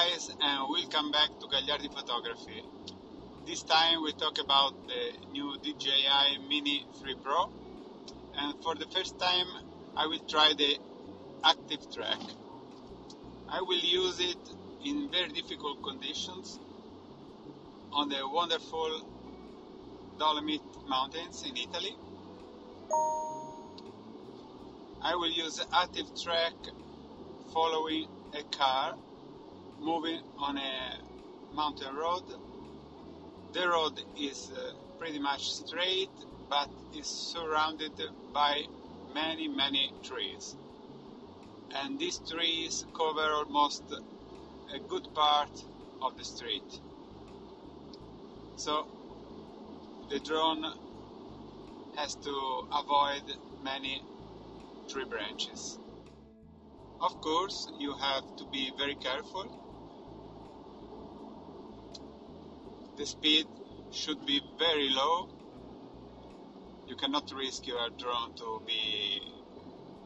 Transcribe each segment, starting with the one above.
guys, and welcome back to Gagliardi Photography. This time we talk about the new DJI Mini 3 Pro, and for the first time I will try the active track. I will use it in very difficult conditions on the wonderful Dolomite Mountains in Italy. I will use active track following a car moving on a mountain road. The road is pretty much straight, but is surrounded by many trees, and these trees cover almost a good part of the street, so the drone has to avoid many tree branches. Of course, you have to be very careful. The speed should be very low. You cannot risk your drone to be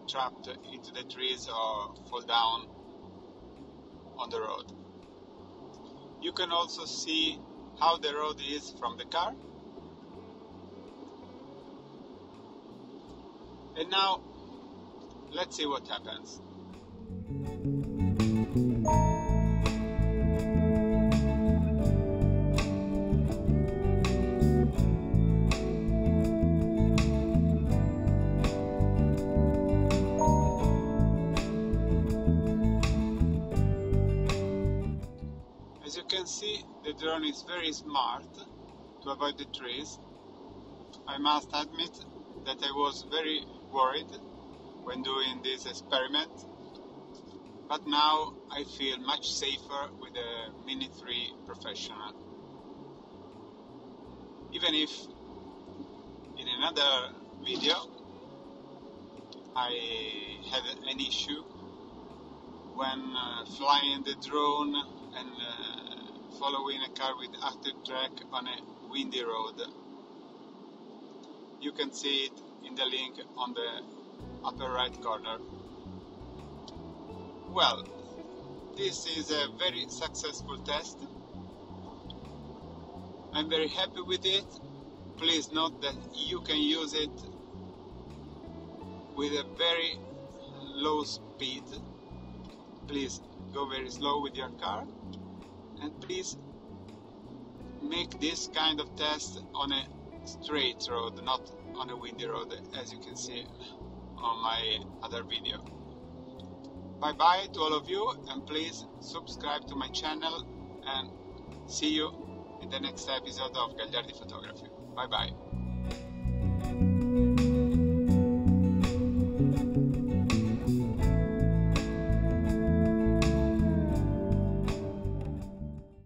trapped into the trees or fall down on the road. You can also see how the road is from the car. And now, let's see what happens. As you can see, the drone is very smart to avoid the trees. I must admit that I was very worried when doing this experiment, but now I feel much safer with the Mini 3 Professional. Even if in another video I had an issue when flying the drone and following a car with active track on a windy road. You can see it in the link on the upper right corner. Well, this is a very successful test. I'm very happy with it. Please note that you can use it with a very low speed. Please go very slow with your car, and please make this kind of test on a straight road, not on a windy road, as you can see on my other video. Bye bye to all of you, and please subscribe to my channel, and see you in the next episode of Gagliardi Photography. Bye bye.